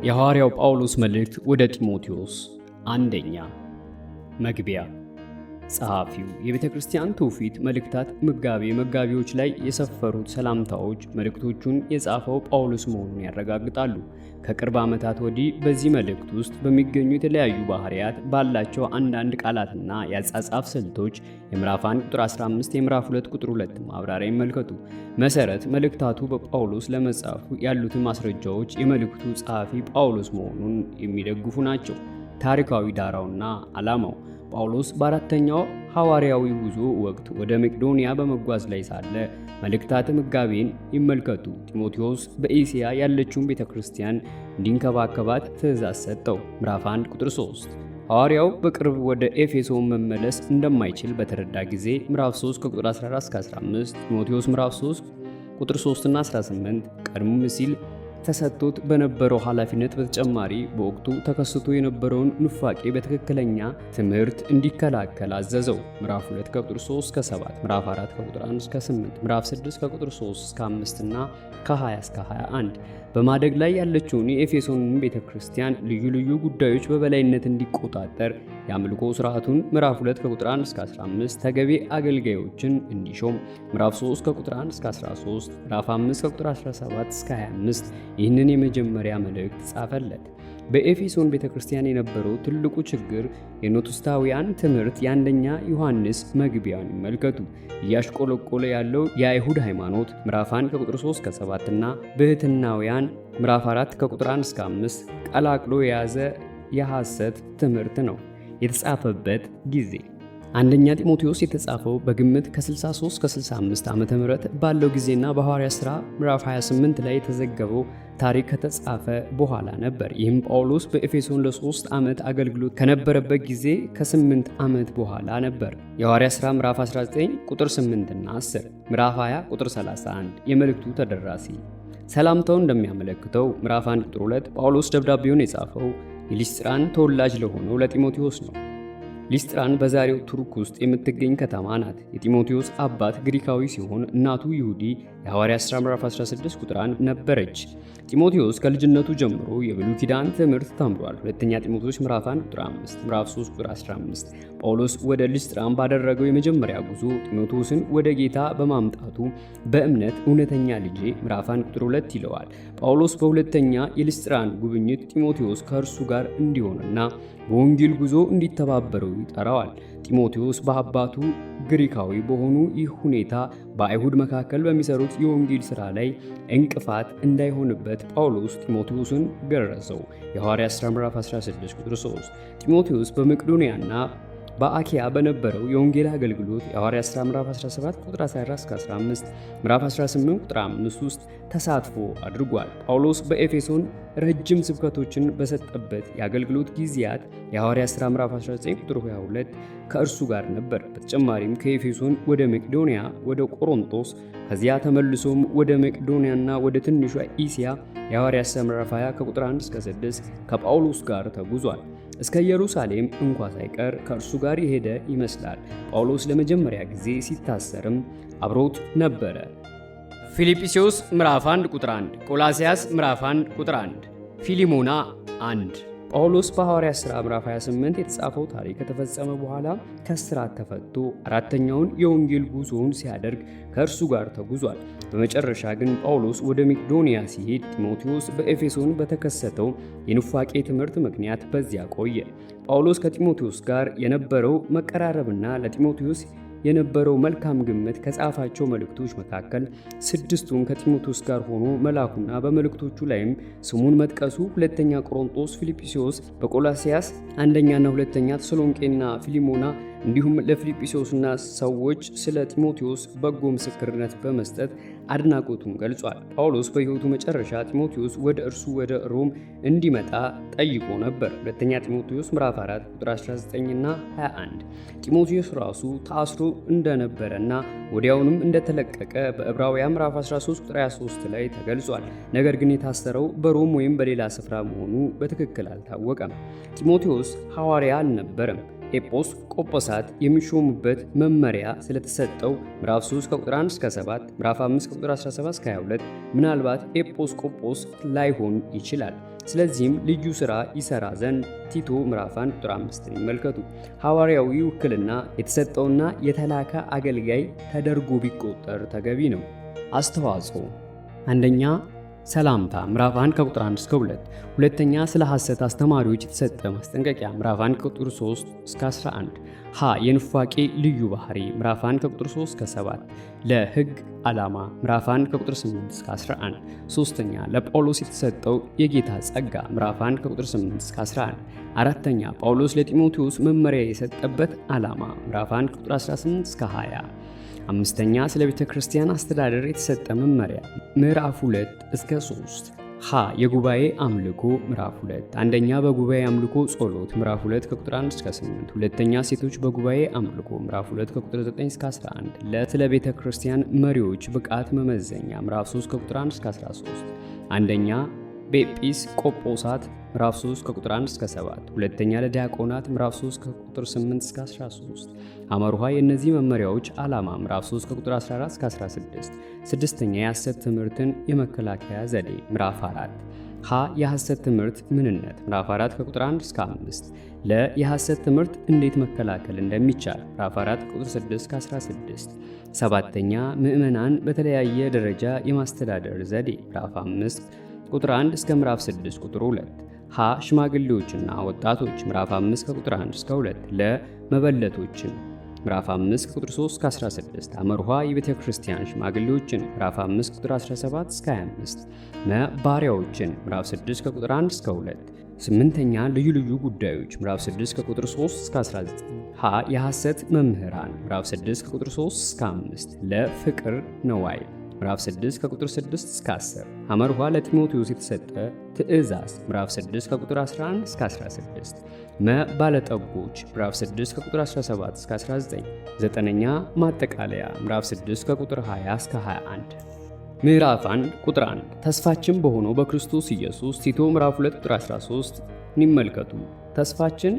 የሐዋርያው ጳውሎስ መልእክት ወደ ጢሞቴዎስ አንደኛ። መግቢያ። ጸሐፊው የቤተ ክርስቲያን ትውፊት መልእክታት መጋቢዎች ላይ የሰፈሩት ሰላምታዎች መልእክቶቹን የጻፈው ጳውሎስ መሆኑን ያረጋግጣሉ። ከቅርብ ዓመታት ወዲህ በዚህ መልእክት ውስጥ በሚገኙ የተለያዩ ባህሪያት ባላቸው አንዳንድ ቃላትና የአጻጻፍ ስልቶች የምዕራፍ 1 ቁጥር 15 የምዕራፍ 2 ቁጥር 2 ማብራሪያ ይመልከቱ። መሰረት መልእክታቱ በጳውሎስ ለመጻፉ ያሉትን ማስረጃዎች የመልእክቱ ጸሐፊ ጳውሎስ መሆኑን የሚደግፉ ናቸው። ታሪካዊ ዳራውና ዓላማው ጳውሎስ በአራተኛው ሐዋርያዊ ጉዞ ወቅት ወደ መቄዶንያ በመጓዝ ላይ ሳለ መልእክታተ መጋቢን ይመልከቱ። ጢሞቴዎስ በእስያ ያለችውን ቤተክርስቲያን እንዲንከባከባት ትእዛዝ ሰጠው። ምዕራፍ 1 ቁጥር 3 ሐዋርያው በቅርብ ወደ ኤፌሶን መመለስ እንደማይችል በተረዳ ጊዜ ምዕራፍ 3 ከቁጥር 14 እስከ 15፣ ጢሞቴዎስ ምዕራፍ 3 ቁጥር 3 እና 18 ቀድሞ ሲል ተሰጥቶት በነበረው ኃላፊነት በተጨማሪ በወቅቱ ተከስቶ የነበረውን ኑፋቄ በትክክለኛ ትምህርት እንዲከላከል አዘዘው። ምዕራፍ 2 ከቁጥር 3 እስከ 7፣ ምዕራፍ 4 ከቁጥር 1 እስከ 8፣ ምዕራፍ 6 ከቁጥር 3 እስከ 5 እና ከ20 እስከ 21 በማደግ ላይ ያለችውን የኤፌሶንን ቤተክርስቲያን ልዩ ልዩ ጉዳዮች በበላይነት እንዲቆጣጠር የአምልኮ ስርዓቱን ምዕራፍ 2 ከቁጥር 1 እስከ 15 ተገቢ አገልጋዮችን እንዲሾም፣ ምዕራፍ 3 ከቁጥር 1 እስከ 13፣ ምዕራፍ 5 ከቁጥር 17 እስከ 25 ይህንን የመጀመሪያ መልእክት ጻፈለት። በኤፌሶን ቤተክርስቲያን የነበረው ትልቁ ችግር የኖትስታውያን ትምህርት የአንደኛ ዮሐንስ መግቢያን ይመልከቱ። እያሽቆለቆለ ያለው የአይሁድ ሃይማኖት ምዕራፍ 1 ከቁጥር 3 እስከ 7 እና ብህትናውያን ምዕራፍ 4 ከቁጥር 1 እስከ 5 ቀላቅሎ የያዘ የሐሰት ትምህርት ነው። የተጻፈበት ጊዜ አንደኛ ጢሞቴዎስ የተጻፈው በግምት ከ63 ከ65 ዓመተ ምህረት ባለው ጊዜና በሐዋርያት ሥራ ምዕራፍ 28 ላይ የተዘገበው ታሪክ ከተጻፈ በኋላ ነበር። ይህም ጳውሎስ በኤፌሶን ለ3 ዓመት አገልግሎት ከነበረበት ጊዜ ከ8 ዓመት በኋላ ነበር። የሐዋርያት ሥራ ምዕራፍ 19 ቁጥር 8 እና 10፣ ምዕራፍ 20 ቁጥር 31 የመልእክቱ ተደራሲ። ሰላምታው እንደሚያመለክተው ምዕራፍ 1 ቁጥር 2 ጳውሎስ ደብዳቤውን የጻፈው የሊስጥራን ተወላጅ ለሆነው ለጢሞቴዎስ ነው። ሊስጥራን በዛሬው ቱርክ ውስጥ የምትገኝ ከተማ ናት። የጢሞቴዎስ አባት ግሪካዊ ሲሆን እናቱ ይሁዲ። የሐዋርያት ሥራ ምዕራፍ 16 ቁጥር 1 ነበረች። ጢሞቴዎስ ከልጅነቱ ጀምሮ የብሉይ ኪዳን ትምህርት ተምሯል። ሁለተኛ ጢሞቴዎስ ምዕራፍ 1 ቁጥር 5፣ ምዕራፍ 3 ቁጥር 15 ጳውሎስ ወደ ሊስጥራን ባደረገው የመጀመሪያ ጉዞ ጢሞቴዎስን ወደ ጌታ በማምጣቱ በእምነት እውነተኛ ልጄ ምዕራፍ 1 ቁጥር 2 ይለዋል። ጳውሎስ በሁለተኛ የሊስጥራን ጉብኝት ጢሞቴዎስ ከእርሱ ጋር እንዲሆንና በወንጌል ጉዞ እንዲተባበረው ይጠራዋል። ጢሞቴዎስ በአባቱ ግሪካዊ በሆኑ ይህ ሁኔታ በአይሁድ መካከል በሚሰሩት የወንጌል ሥራ ላይ እንቅፋት እንዳይሆንበት ጳውሎስ ጢሞቴዎስን ገረዘው። የሐዋርያት ሥራ ምዕራፍ 16 ቁጥር 3 ጢሞቴዎስ በመቄዶንያና በአኪያ በነበረው የወንጌል አገልግሎት የሐዋርያት ሥራ ምዕራፍ 17 ቁጥር 14 እስከ 15፣ ምዕራፍ 18 ቁጥር 5 ውስጥ ተሳትፎ አድርጓል። ጳውሎስ በኤፌሶን ረጅም ስብከቶችን በሰጠበት የአገልግሎት ጊዜያት የሐዋርያት ሥራ ምዕራፍ 19 ቁጥር 22 ከእርሱ ጋር ነበር። በተጨማሪም ከኤፌሶን ወደ መቄዶንያ፣ ወደ ቆሮንቶስ ከዚያ ተመልሶም ወደ መቄዶንያና ወደ ትንሿ እስያ የሐዋርያት ሥራ ምዕራፍ 20 ከቁጥር 1 እስከ 6 ከጳውሎስ ጋር ተጉዟል። እስከ ኢየሩሳሌም እንኳ ሳይቀር ከእርሱ ጋር የሄደ ይመስላል። ጳውሎስ ለመጀመሪያ ጊዜ ሲታሰርም አብሮት ነበረ። ፊልጵስዩስ ምዕራፍ 1 ቁጥር 1፣ ቆላስያስ ምዕራፍ 1 ቁጥር 1፣ ፊሊሞና 1። ጳውሎስ በሐዋርያት ሥራ ምዕራፍ 28 የተጻፈው ታሪክ ከተፈጸመ በኋላ ከእስራት ተፈቶ አራተኛውን የወንጌል ጉዞውን ሲያደርግ ከእርሱ ጋር ተጉዟል። በመጨረሻ ግን ጳውሎስ ወደ መቄዶንያ ሲሄድ ጢሞቴዎስ በኤፌሶን በተከሰተው የኑፋቄ ትምህርት ምክንያት በዚያ ቆየ። ጳውሎስ ከጢሞቴዎስ ጋር የነበረው መቀራረብና ለጢሞቴዎስ የነበረው መልካም ግምት ከጻፋቸው መልእክቶች መካከል 6ቱን ከጢሞቴዎስ ጋር ሆኖ መላኩና በመልእክቶቹ ላይም ስሙን መጥቀሱ ሁለተኛ ቆሮንቶስ፣ ፊልጵስዩስ፣ በቆላስያስ አንደኛና ሁለተኛ ተሰሎንቄና ፊሊሞና እንዲሁም ለፊልጵስዩስና ሰዎች ስለ ጢሞቴዎስ በጎ ምስክርነት በመስጠት አድናቆቱን ገልጿል። ጳውሎስ በሕይወቱ መጨረሻ ጢሞቴዎስ ወደ እርሱ ወደ ሮም እንዲመጣ ጠይቆ ነበር። ሁለተኛ ጢሞቴዎስ ምዕራፍ 4 ቁጥር 19 እና 21። ጢሞቴዎስ ራሱ ታስሮ እንደነበረና ወዲያውንም እንደተለቀቀ በዕብራውያን ምዕራፍ 13 ቁጥር 23 ላይ ተገልጿል። ነገር ግን የታሰረው በሮም ወይም በሌላ ስፍራ መሆኑ በትክክል አልታወቀም። ጢሞቴዎስ ሐዋርያ አልነበረም። ኤጲስ ቆጶሳት የሚሾሙበት መመሪያ ስለተሰጠው ምዕራፍ 3 ከቁጥር 1 እስከ 7፣ ምዕራፍ 5 ከቁጥር 17 እስከ 22 ምናልባት ኤጲስ ቆጶስ ላይሆን ይችላል። ስለዚህም ልዩ ሥራ ይሠራ ዘንድ ቲቶ ምዕራፍ 1 ቁጥር 5 ይመልከቱ። ሐዋርያዊ ውክልና የተሰጠውና የተላከ አገልጋይ ተደርጎ ቢቆጠር ተገቢ ነው። አስተዋጽኦ አንደኛ ሰላምታ ምዕራፍ 1 ከቁጥር 1 እስከ 2፣ ሁለተኛ ስለ ሐሰት አስተማሪዎች የተሰጠ ማስጠንቀቂያ ምዕራፍ 1 ከቁጥር 3 እስከ 11፣ የኑፋቄ ልዩ ባህሪ ምዕራፍ 1 ከቁጥር 3 እስከ 7፣ ለሕግ ዓላማ ምዕራፍ 1 ከቁጥር 8 እስከ 11፣ ሶስተኛ ለጳውሎስ የተሰጠው የጌታ ጸጋ ምዕራፍ 1 ከቁጥር 8 እስከ 11፣ አራተኛ ጳውሎስ ለጢሞቴዎስ መመሪያ የሰጠበት ዓላማ ምዕራፍ 1 ከቁጥር 18 እስከ 20፣ አምስተኛ ስለ ቤተ ክርስቲያን አስተዳደር የተሰጠ መመሪያ ምዕራፍ 2 እስከ 3፣ የጉባኤ አምልኮ ምዕራፍ 2፣ አንደኛ በጉባኤ አምልኮ ጸሎት ምዕራፍ 2 ከቁጥር 1 እስከ 8፣ ሁለተኛ ሴቶች በጉባኤ አምልኮ ምዕራፍ 2 ከቁጥር 9 እስከ 11፣ ስለ ቤተ ክርስቲያን መሪዎች ብቃት መመዘኛ ምዕራፍ 3 ከቁጥር 1 እስከ 13፣ አንደኛ በኤጲስ ቆጶሳት ምዕራፍ 3 ከቁጥር 1 እስከ 7፣ ሁለተኛ ለዲያቆናት ምዕራፍ 3 ከቁጥር 8 እስከ 13፣ አመርሃ የእነዚህ መመሪያዎች ዓላማ ምዕራፍ 3 ከቁጥር 14 እስከ 16፣ ስድስተኛ የሐሰት ትምህርትን የመከላከያ ዘዴ ምዕራፍ 4፣ የሐሰት ትምህርት ምንነት ምዕራፍ 4 ከቁጥር 1 እስከ 5፣ የሐሰት ትምህርት እንዴት መከላከል እንደሚቻል ምዕራፍ 4 ከቁጥር 6 እስከ 16፣ ሰባተኛ ምዕመናን በተለያየ ደረጃ የማስተዳደር ዘዴ ምዕራፍ 5 ቁጥር 1 እስከ ምዕራፍ 6 ቁጥር 2፣ ሽማግሌዎችና ወጣቶች ምዕራፍ 5 ከቁጥር 1 እስከ 2፣ ለመበለቶችን ምዕራፍ 5 ቁጥር 3 እስከ 16፣ አመርሃ የቤተ ክርስቲያን ሽማግሌዎችን ምዕራፍ 5 ቁጥር 17 እስከ 25፣ ባሪያዎችን ምዕራፍ 6 ከቁጥር 1 እስከ 2፣ ስምንተኛ ልዩ ልዩ ጉዳዮች ምዕራፍ 6 ከቁጥር 3 እስከ 19፣ የሐሰት መምህራን ምዕራፍ 6 ከቁጥር 3 እስከ 5፣ ለፍቅር ነዋይ ምዕራፍ 6 ከቁጥር 6 እስከ 10፣ አመርሃ ለጢሞቴዎስ የተሰጠ ትእዛዝ ምዕራፍ 6 ከቁጥር 11 እስከ 16፣ ባለጠጎች ምዕራፍ 6 ከቁጥር 17 እስከ 19፣ ዘጠነኛ ማጠቃለያ ምዕራፍ 6 ከቁጥር 20 እስከ 21። ምዕራፍ 1 ቁጥር 1 ተስፋችን በሆነው በክርስቶስ ኢየሱስ ቲቶ ምዕራፍ 2 ቁጥር 13 ይመልከቱ። ተስፋችን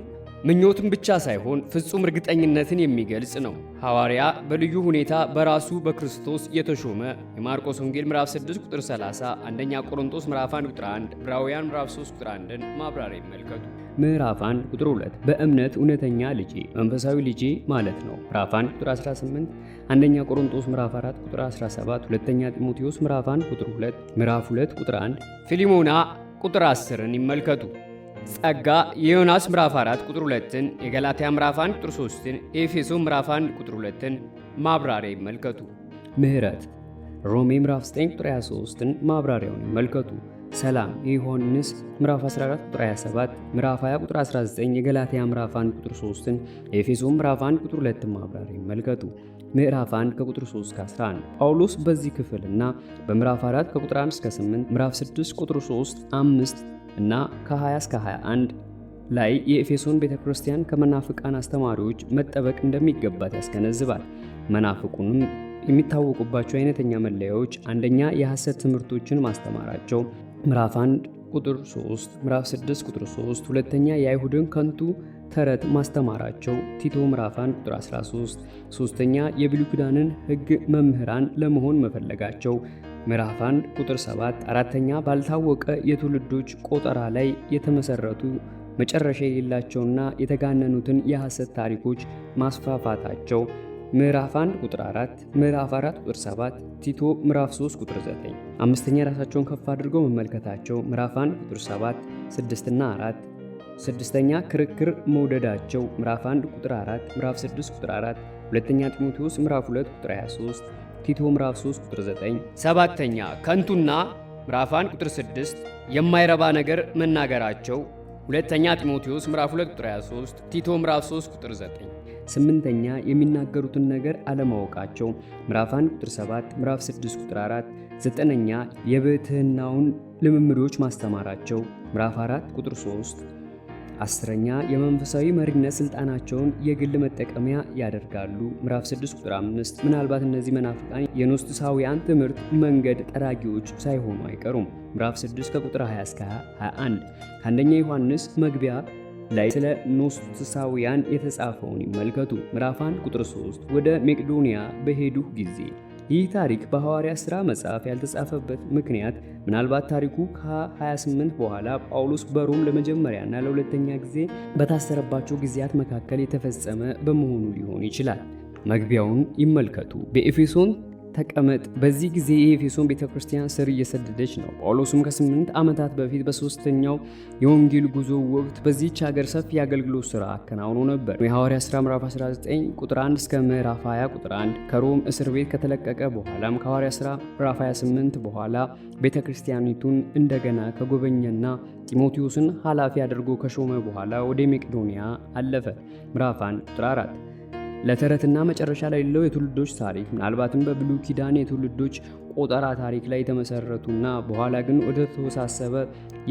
ምኞትን ብቻ ሳይሆን ፍጹም እርግጠኝነትን የሚገልጽ ነው። ሐዋርያ በልዩ ሁኔታ በራሱ በክርስቶስ የተሾመ የማርቆስ ወንጌል ምዕራፍ 6 ቁጥር 30፣ አንደኛ ቆሮንቶስ ምዕራፍ 1 ቁጥር 1፣ ዕብራውያን ምዕራፍ 3 ቁጥር 1ን ማብራሪያ ይመልከቱ። ምዕራፍ 1 ቁጥር 2 በእምነት እውነተኛ ልጄ መንፈሳዊ ልጄ ማለት ነው። ምዕራፍ 1 ቁጥር 18፣ አንደኛ ቆሮንቶስ ምዕራፍ 4 ቁጥር 17፣ ሁለተኛ ጢሞቴዎስ ምዕራፍ 1 ቁጥር 2፣ ምዕራፍ 2 ቁጥር 1፣ ፊሊሞና ቁጥር 10ን ይመልከቱ። ጸጋ የዮናስ ምዕራፍ 4 ቁጥር 2ን፣ የገላትያ ምዕራፍ 1 ቁጥር 3ን፣ የኤፌሶን ምዕራፍ 1 ቁጥር 2ን ማብራሪያ ይመልከቱ። ምሕረት ሮሜ ምዕራፍ 9 ቁጥር 23ን ማብራሪያውን ይመልከቱ። ሰላም የዮሐንስ ምዕራፍ 14 ቁጥር 27፣ ምዕራፍ 20 ቁጥር 19፣ የገላትያ ምዕራፍ 1 ቁጥር 3ን፣ የኤፌሶን ምዕራፍ 1 ቁጥር 2ን ማብራሪያ ይመልከቱ። ምዕራፍ 1 ከቁጥር 3 እስከ 11 ጳውሎስ በዚህ ክፍል እና በምዕራፍ 4 ከቁጥር 1 እስከ 8፣ ምዕራፍ 6 ቁጥር 3፣ 5 እና ከ20 እስከ 21 ላይ የኤፌሶን ቤተክርስቲያን ከመናፍቃን አስተማሪዎች መጠበቅ እንደሚገባት ያስገነዝባል። መናፍቁንም የሚታወቁባቸው አይነተኛ መለያዎች አንደኛ የሐሰት ትምህርቶችን ማስተማራቸው ምዕራፍ 1 ቁጥር 3፣ ምዕራፍ 6 ቁጥር 3፣ ሁለተኛ የአይሁድን ከንቱ ተረት ማስተማራቸው ቲቶ ምዕራፍ 1 ቁጥር 13፣ ሶስተኛ የብሉይ ኪዳንን ሕግ መምህራን ለመሆን መፈለጋቸው ምዕራፍ 1 ቁጥር 7፣ አራተኛ ባልታወቀ የትውልዶች ቆጠራ ላይ የተመሰረቱ መጨረሻ የሌላቸውና የተጋነኑትን የሐሰት ታሪኮች ማስፋፋታቸው ምዕራፍ 1 ቁጥር 4፣ ምዕራፍ 4 ቁጥር 7፣ ቲቶ ምዕራፍ 3 ቁጥር 9፣ አምስተኛ ራሳቸውን ከፍ አድርገው መመልከታቸው ምዕራፍ 1 ቁጥር 7፣ 6 እና 4፣ ስድስተኛ ክርክር መውደዳቸው ምዕራፍ 1 ቁጥር 4፣ ምዕራፍ 6 ቁጥር 4፣ ሁለተኛ ጢሞቴዎስ ምዕራፍ 2 ቁጥር 23፣ ቲቶ ምዕራፍ 3 ቁጥር 9፣ ሰባተኛ ከንቱና ምዕራፍ 1 ቁጥር 6 የማይረባ ነገር መናገራቸው ሁለተኛ ጢሞቴዎስ ምዕራፍ 2 ቁጥር 23፣ ቲቶ ምዕራፍ 3 ቁጥር 9፣ ስምንተኛ የሚናገሩትን ነገር አለማወቃቸው ምዕራፍ 1 ቁጥር 7፣ ምዕራፍ 6 ቁጥር 4፣ ዘጠነኛ የብሕትውናውን ልምምዶች ማስተማራቸው ምዕራፍ 4 ቁጥር 3፣ አስረኛ የመንፈሳዊ መሪነት ስልጣናቸውን የግል መጠቀሚያ ያደርጋሉ ምዕራፍ 6 ቁጥር 5። ምናልባት እነዚህ መናፍቃን የኖስጥሳውያን ትምህርት መንገድ ጠራጊዎች ሳይሆኑ አይቀሩም ምዕራፍ 6 ከቁጥር 20 እስከ 21። ከአንደኛ ዮሐንስ መግቢያ ላይ ስለ ኖስቲሳውያን የተጻፈውን ይመልከቱ። ምዕራፍ 1 ቁጥር 3 ወደ መቄዶንያ በሄዱ ጊዜ። ይህ ታሪክ በሐዋርያት ሥራ መጽሐፍ ያልተጻፈበት ምክንያት ምናልባት ታሪኩ ከ28 በኋላ ጳውሎስ በሮም ለመጀመሪያና ለሁለተኛ ጊዜ በታሰረባቸው ጊዜያት መካከል የተፈጸመ በመሆኑ ሊሆን ይችላል። መግቢያውን ይመልከቱ። በኤፌሶን ተቀመጥ። በዚህ ጊዜ የኤፌሶን ቤተክርስቲያን ስር እየሰደደች ነው። ጳውሎስም ከ8 ዓመታት በፊት በሦስተኛው የወንጌል ጉዞ ወቅት በዚህች ሀገር ሰፊ የአገልግሎት ሥራ አከናውኖ ነበር። የሐዋርያት ሥራ ምዕራፍ 19 ቁጥር 1 እስከ ምዕራፍ 20 ቁጥር 1 ከሮም እስር ቤት ከተለቀቀ በኋላም ከሐዋርያት ሥራ ምዕራፍ 28 በኋላ ቤተክርስቲያኒቱን እንደገና ከጎበኘና ጢሞቴዎስን ኃላፊ አድርጎ ከሾመ በኋላ ወደ መቄዶንያ አለፈ። ምዕራፍ 1 ቁጥር 4 ለተረትና መጨረሻ ላይ የሌለው የትውልዶች ታሪክ ምናልባትም በብሉይ ኪዳን የትውልዶች ቆጠራ ታሪክ ላይ የተመሰረቱና በኋላ ግን ወደ ተወሳሰበ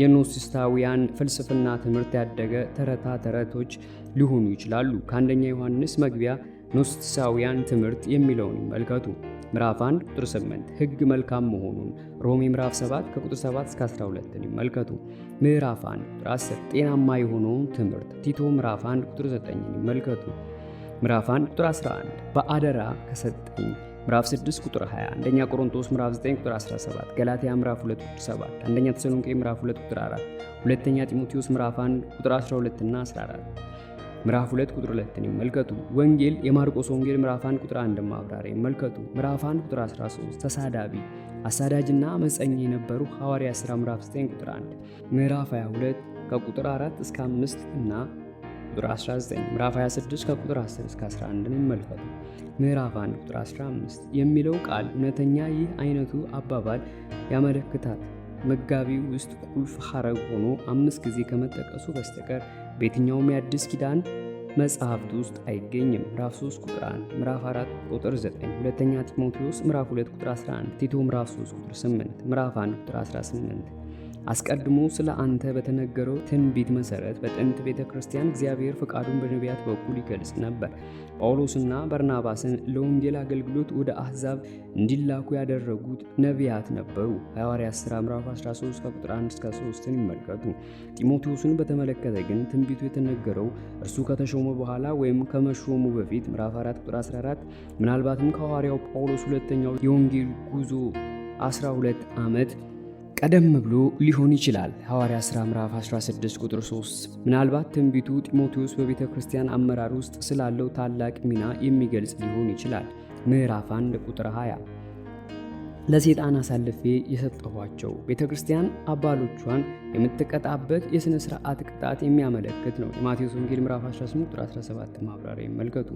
የኖስቲሳውያን ፍልስፍና ትምህርት ያደገ ተረታ ተረቶች ሊሆኑ ይችላሉ። ከአንደኛ ዮሐንስ መግቢያ ኖስቲሳውያን ትምህርት የሚለውን ይመልከቱ። ምዕራፍ 1 ቁጥር 8 ሕግ መልካም መሆኑን፣ ሮሜ ምዕራፍ 7 ከቁጥር 7 እስከ 12 ይመልከቱ። ምዕራፍ 1 ቁጥር 10 ጤናማ የሆነውን ትምህርት፣ ቲቶ ምዕራፍ 1 ቁጥር 9 ይመልከቱ። ምዕራፍ 1 ቁጥር 11 በአደራ ከሰጠኝ፣ ምዕራፍ 6 ቁጥር 20 አንደኛ ቆሮንቶስ ምዕራፍ 9 ቁጥር 17 ገላትያ ምዕራፍ 2 ቁጥር 7 አንደኛ ተሰሎንቄ ምዕራፍ 2 ቁጥር 4 ሁለተኛ ጢሞቴዎስ ምዕራፍ 1 ቁጥር 12 እና 14 ምዕራፍ 2 ቁጥር 2 ይመልከቱ። ወንጌል የማርቆስ ወንጌል ምዕራፍ 1 ቁጥር 1 ማብራሪያ ይመልከቱ። ምዕራፍ 1 ቁጥር 13 ተሳዳቢ፣ አሳዳጅና አመፀኛ የነበሩ ሐዋርያት ሥራ ምዕራፍ 9 ቁጥር 1 ምዕራፍ 22 ከቁጥር 4 እስከ 5 እና ቁጥር 19 ምዕራፍ 26 ከቁጥር 10 እስከ 11 ይመልከቱ። ምዕራፍ 1 ቁጥር 15 የሚለው ቃል እውነተኛ ይህ አይነቱ አባባል ያመለክታል። መጋቢው ውስጥ ቁልፍ ሐረግ ሆኖ 5 ጊዜ ከመጠቀሱ በስተቀር በየትኛውም የአዲስ ኪዳን መጽሐፍት ውስጥ አይገኝም። ምዕራፍ 3 ቁጥር 1፣ ምዕራፍ 4 ቁጥር 9፣ ሁለተኛ ጢሞቴዎስ ምዕራፍ 2 ቁጥር 11፣ ቲቶ ምዕራፍ 3 ቁጥር 8፣ ምዕራፍ 1 ቁጥር 18። አስቀድሞ ስለ አንተ በተነገረው ትንቢት መሰረት በጥንት ቤተ ክርስቲያን እግዚአብሔር ፈቃዱን በነቢያት በኩል ይገልጽ ነበር። ጳውሎስና በርናባስን ለወንጌል አገልግሎት ወደ አሕዛብ እንዲላኩ ያደረጉት ነቢያት ነበሩ። ሐዋርያት ሥራ ምዕራፍ 13 ከቁጥር 1 እስከ 3 ይመልከቱ። ጢሞቴዎስን በተመለከተ ግን ትንቢቱ የተነገረው እርሱ ከተሾመ በኋላ ወይም ከመሾሙ በፊት ምዕራፍ 4 ቁጥር 14 ምናልባትም ከሐዋርያው ጳውሎስ ሁለተኛው የወንጌል ጉዞ 12 ዓመት ቀደም ብሎ ሊሆን ይችላል። ሐዋርያት ሥራ ምዕራፍ 16 ቁጥር 3 ምናልባት ትንቢቱ ጢሞቴዎስ በቤተ ክርስቲያን አመራር ውስጥ ስላለው ታላቅ ሚና የሚገልጽ ሊሆን ይችላል። ምዕራፍ 1 ቁጥር 20 ለሰይጣን አሳልፌ የሰጠኋቸው ቤተ ክርስቲያን አባሎቿን የምትቀጣበት የሥነ ሥርዓት ቅጣት የሚያመለክት ነው። የማቴዎስ ወንጌል ምዕራፍ 18 ቁጥር 17 ማብራሪያ ይመልከቱ።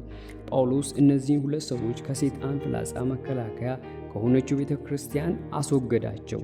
ጳውሎስ እነዚህን ሁለት ሰዎች ከሰይጣን ፍላጻ መከላከያ ከሆነችው ቤተ ክርስቲያን አስወገዳቸው።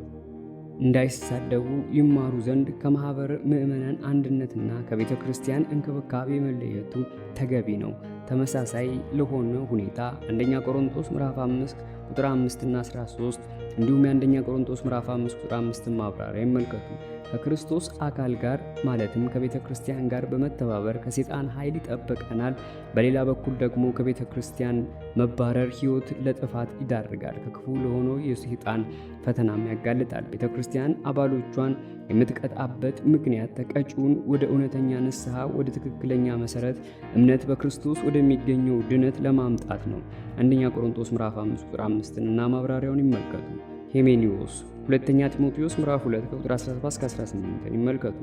እንዳይሳደቡ ይማሩ ዘንድ ከማኅበረ ምዕመናን አንድነትና ከቤተ ክርስቲያን እንክብካቤ መለየቱ ተገቢ ነው። ተመሳሳይ ለሆነ ሁኔታ አንደኛ ቆሮንቶስ ምዕራፍ 5 ቁጥር 5 እና 13 እንዲሁም የአንደኛ ቆሮንቶስ ምዕራፍ 5 ቁጥር 5 ማብራሪያ ይመልከቱ። ከክርስቶስ አካል ጋር ማለትም ከቤተ ክርስቲያን ጋር በመተባበር ከሰይጣን ኃይል ይጠብቀናል። በሌላ በኩል ደግሞ ከቤተ ክርስቲያን መባረር ሕይወት ለጥፋት ይዳርጋል፣ ከክፉ ለሆነው የሰይጣን ፈተናም ያጋልጣል። ቤተ ክርስቲያን አባሎቿን የምትቀጣበት ምክንያት ተቀጪውን ወደ እውነተኛ ንስሐ፣ ወደ ትክክለኛ መሰረት እምነት በክርስቶስ ወደሚገኘው ድነት ለማምጣት ነው። አንደኛ ቆሮንቶስ ምዕራፍ 5 ቁጥር 5 እና ማብራሪያውን ይመልከቱ። ሄሜኒዎስ ሁለተኛ ጢሞቴዎስ ምዕራፍ 2 ቁጥር 17 እስከ 18 ይመልከቱ።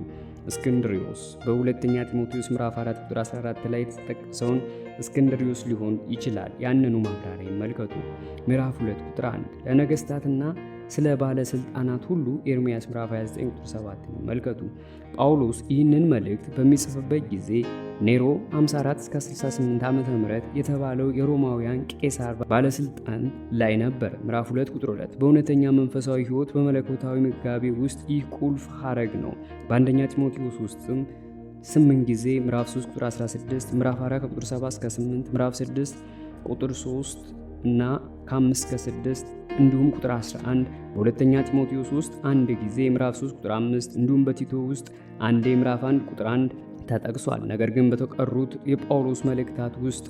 እስክንድሪዮስ በሁለተኛ ጢሞቴዎስ ምዕራፍ 4 ቁጥር 14 ላይ የተጠቀሰውን እስክንድሪዮስ ሊሆን ይችላል። ያንኑ ማብራሪያ ይመልከቱ። ምዕራፍ 2 ቁጥር 1 ለነገሥታትና ስለ ባለስልጣናት ሁሉ ኤርምያስ ምዕራፍ 29 ቁጥር 7 ይመልከቱ። ጳውሎስ ይህንን መልእክት በሚጽፍበት ጊዜ ኔሮ 54 እስከ 68 ዓመተ ምህረት የተባለው የሮማውያን ቄሳር ባለስልጣን ላይ ነበር። ምዕራፍ 2 ቁጥር 2 በእውነተኛ መንፈሳዊ ሕይወት በመለኮታዊ መጋቢ ውስጥ ይህ ቁልፍ ሐረግ ነው። በአንደኛ ጢሞቴዎስ ውስጥም 8 ጊዜ ምዕራፍ 3 ቁጥር 16፣ ምዕራፍ 4 ቁጥር 7 እስከ 8፣ ምዕራፍ 6 ቁጥር 3 እና ከ5 እስከ 6 እንዲሁም ቁጥር 11 በሁለተኛ ጢሞቴዎስ ውስጥ አንድ ጊዜ ምዕራፍ 3 ቁጥር 5 እንዲሁም በቲቶ ውስጥ አንዴ ምዕራፍ 1 ቁጥር 1 ተጠቅሷል። ነገር ግን በተቀሩት የጳውሎስ መልእክታት ውስጥ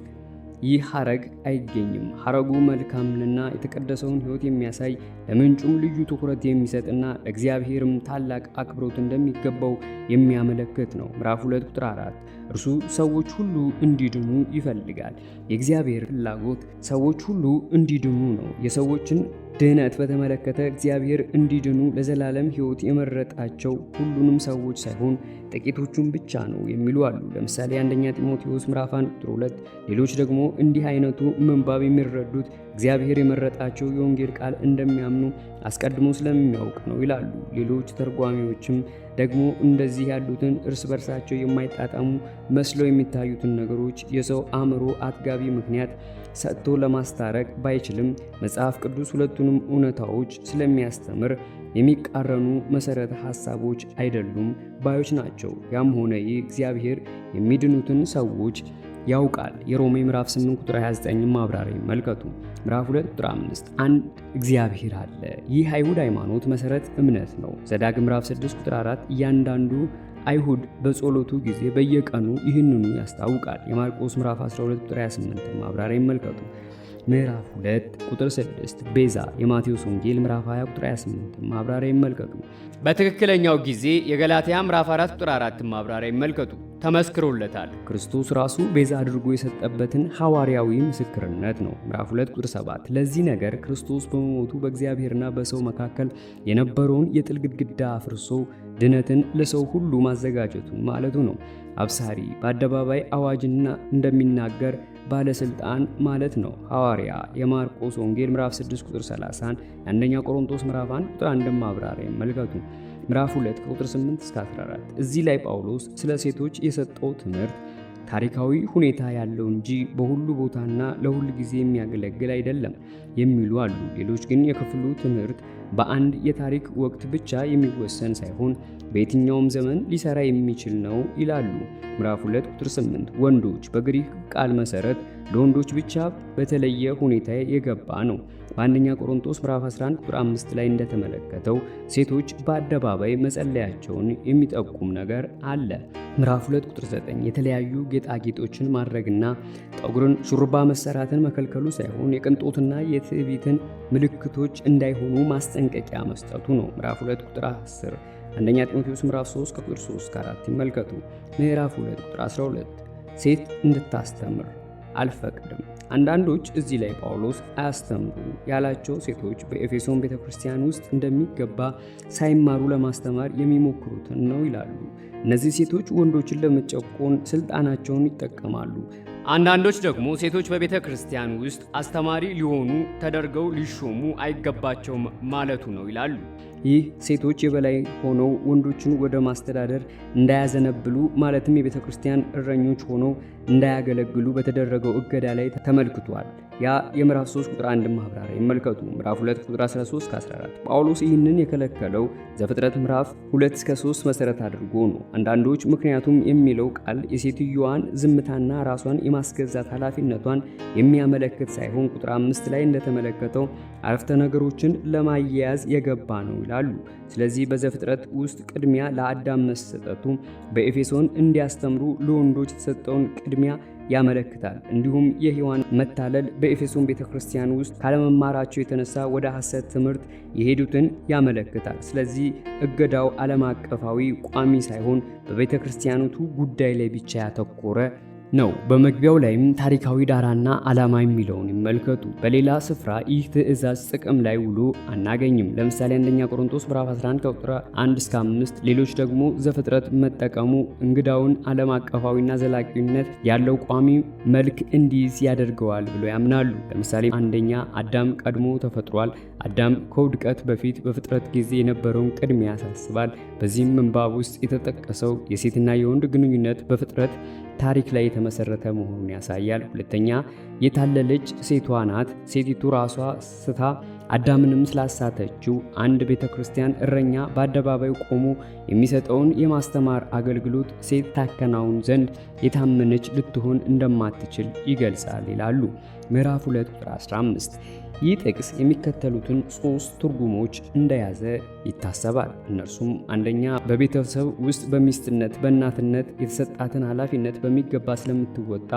ይህ ሐረግ አይገኝም። ሐረጉ መልካምንና የተቀደሰውን ሕይወት የሚያሳይ ለምንጩም ልዩ ትኩረት የሚሰጥና ለእግዚአብሔርም ታላቅ አክብሮት እንደሚገባው የሚያመለክት ነው። ምዕራፍ 2 ቁጥር 4 እርሱ ሰዎች ሁሉ እንዲድኑ ይፈልጋል። የእግዚአብሔር ፍላጎት ሰዎች ሁሉ እንዲድኑ ነው። የሰዎችን ድህነት በተመለከተ እግዚአብሔር እንዲድኑ ለዘላለም ሕይወት የመረጣቸው ሁሉንም ሰዎች ሳይሆን ጥቂቶቹን ብቻ ነው የሚሉ አሉ። ለምሳሌ አንደኛ ጢሞቴዎስ ምዕራፍ 1 ቁጥር 2። ሌሎች ደግሞ እንዲህ አይነቱ ምንባብ የሚረዱት እግዚአብሔር የመረጣቸው የወንጌል ቃል እንደሚያምኑ አስቀድሞ ስለሚያውቅ ነው ይላሉ። ሌሎች ተርጓሚዎችም ደግሞ እንደዚህ ያሉትን እርስ በርሳቸው የማይጣጣሙ መስለው የሚታዩትን ነገሮች የሰው አእምሮ አጥጋቢ ምክንያት ሰጥቶ ለማስታረቅ ባይችልም መጽሐፍ ቅዱስ ሁለቱንም እውነታዎች ስለሚያስተምር የሚቃረኑ መሠረተ ሐሳቦች አይደሉም ባዮች ናቸው። ያም ሆነ ይህ እግዚአብሔር የሚድኑትን ሰዎች ያውቃል። የሮሜ ምዕራፍ 8 ቁጥር 29 ማብራሪያ ይመልከቱ። ምዕራፍ 2 ቁጥር 5 አንድ እግዚአብሔር አለ። ይህ አይሁድ ሃይማኖት መሠረት እምነት ነው። ዘዳግም ምዕራፍ 6 ቁጥር 4 እያንዳንዱ አይሁድ በጸሎቱ ጊዜ በየቀኑ ይህንኑ ያስታውቃል። የማርቆስ ምዕራፍ 12 ቁጥር 28 ማብራሪያ ይመልከቱ። ምዕራፍ 2 ቁጥር 6 ቤዛ የማቴዎስ ወንጌል ምዕራፍ 20 ቁጥር 28 ማብራሪያ ይመልከቱ። በትክክለኛው ጊዜ የገላትያ ምዕራፍ 4 ቁጥር 4 ማብራሪያ ይመልከቱ። ተመስክሮለታል። ክርስቶስ ራሱ ቤዛ አድርጎ የሰጠበትን ሐዋርያዊ ምስክርነት ነው። ምዕራፍ 2 ቁጥር 7 ለዚህ ነገር ክርስቶስ በመሞቱ በእግዚአብሔርና በሰው መካከል የነበረውን የጥል ግድግዳ አፍርሶ ድነትን ለሰው ሁሉ ማዘጋጀቱን ማለቱ ነው። አብሳሪ በአደባባይ አዋጅና እንደሚናገር ባለስልጣን ማለት ነው። ሐዋርያ የማርቆስ ወንጌል ምዕራፍ 6 ቁጥር 30፣ የአንደኛ ቆሮንቶስ ምዕራፍ 1 ቁጥር 1 ማብራሪያ ይመልከቱ። ምዕራፍ 2 ቁጥር 8 እስከ 14 እዚህ ላይ ጳውሎስ ስለ ሴቶች የሰጠው ትምህርት ታሪካዊ ሁኔታ ያለው እንጂ በሁሉ ቦታና ለሁሉ ጊዜ የሚያገለግል አይደለም የሚሉ አሉ። ሌሎች ግን የክፍሉ ትምህርት በአንድ የታሪክ ወቅት ብቻ የሚወሰን ሳይሆን በየትኛውም ዘመን ሊሰራ የሚችል ነው ይላሉ። ምዕራፍ 2 ቁጥር 8 ወንዶች በግሪክ ቃል መሰረት ለወንዶች ብቻ በተለየ ሁኔታ የገባ ነው። በአንደኛ ቆሮንቶስ ምዕራፍ 11 ቁጥር 5 ላይ እንደተመለከተው ሴቶች በአደባባይ መጸለያቸውን የሚጠቁም ነገር አለ። ምዕራፍ 2 ቁጥር 9 የተለያዩ ጌጣጌጦችን ማድረግና ጠጉርን ሹሩባ መሰራትን መከልከሉ ሳይሆን የቅንጦትና የትዕቢትን ምልክቶች እንዳይሆኑ ማስጠንቀቂያ መስጠቱ ነው። ምዕራፍ 2 ቁጥር 10 አንደኛ ጢሞቴዎስ ምዕራፍ 3 ቁጥር 3-4 ይመልከቱ። ምዕራፍ 2 ቁጥር 12 ሴት እንድታስተምር አልፈቅድም። አንዳንዶች እዚህ ላይ ጳውሎስ አያስተምሩ ያላቸው ሴቶች በኤፌሶን ቤተክርስቲያን ውስጥ እንደሚገባ ሳይማሩ ለማስተማር የሚሞክሩትን ነው ይላሉ። እነዚህ ሴቶች ወንዶችን ለመጨቆን ስልጣናቸውን ይጠቀማሉ። አንዳንዶች ደግሞ ሴቶች በቤተ ክርስቲያን ውስጥ አስተማሪ ሊሆኑ ተደርገው ሊሾሙ አይገባቸውም ማለቱ ነው ይላሉ። ይህ ሴቶች የበላይ ሆነው ወንዶችን ወደ ማስተዳደር እንዳያዘነብሉ ማለትም የቤተ ክርስቲያን እረኞች ሆነው እንዳያገለግሉ በተደረገው እገዳ ላይ ተመልክቷል። ያ የምዕራፍ 3 ቁጥር 1 ማብራሪያ ይመልከቱ። ምዕራፍ 2 ቁጥር 13-14 ጳውሎስ ይህንን የከለከለው ዘፍጥረት ምዕራፍ 2-3 መሰረት አድርጎ ነው። አንዳንዶች ምክንያቱም የሚለው ቃል የሴትዮዋን ዝምታና ራሷን የማስገዛት ኃላፊነቷን የሚያመለክት ሳይሆን ቁጥር 5 ላይ እንደተመለከተው አረፍተ ነገሮችን ለማያያዝ የገባ ነው ይላሉ። ስለዚህ በዘፍጥረት ውስጥ ቅድሚያ ለአዳም መሰጠቱ በኤፌሶን እንዲያስተምሩ ለወንዶች የተሰጠውን ቅድሚያ ያመለክታል። እንዲሁም የሔዋን መታለል በኤፌሶን ቤተክርስቲያን ውስጥ ካለመማራቸው የተነሳ ወደ ሐሰት ትምህርት የሄዱትን ያመለክታል። ስለዚህ እገዳው ዓለም አቀፋዊ ቋሚ ሳይሆን በቤተክርስቲያኒቱ ጉዳይ ላይ ብቻ ያተኮረ ነው። በመግቢያው ላይም ታሪካዊ ዳራና ዓላማ የሚለውን ይመልከቱ። በሌላ ስፍራ ይህ ትእዛዝ ጥቅም ላይ ውሎ አናገኝም። ለምሳሌ አንደኛ ቆሮንቶስ ምዕራፍ 11 ከቁጥር 1-5፣ ሌሎች ደግሞ ዘፍጥረት መጠቀሙ እንግዳውን ዓለም አቀፋዊና ዘላቂነት ያለው ቋሚ መልክ እንዲይዝ ያደርገዋል ብሎ ያምናሉ። ለምሳሌ አንደኛ አዳም ቀድሞ ተፈጥሯል። አዳም ከውድቀት በፊት በፍጥረት ጊዜ የነበረውን ቅድሚያ ያሳስባል። በዚህም ምንባብ ውስጥ የተጠቀሰው የሴትና የወንድ ግንኙነት በፍጥረት ታሪክ ላይ የተመሰረተ መሆኑን ያሳያል። ሁለተኛ የታለለች ሴቷ ናት። ሴቲቱ ራሷ ስታ አዳምንም ስላሳተችው አንድ ቤተክርስቲያን እረኛ በአደባባይ ቆሞ የሚሰጠውን የማስተማር አገልግሎት ሴት ታከናውን ዘንድ የታመነች ልትሆን እንደማትችል ይገልጻል ይላሉ። ምዕራፍ 2 ቁጥር 15 ይህ ጥቅስ የሚከተሉትን 3 ትርጉሞች እንደያዘ ይታሰባል። እነርሱም አንደኛ በቤተሰብ ውስጥ በሚስትነት በእናትነት የተሰጣትን ኃላፊነት በሚገባ ስለምትወጣ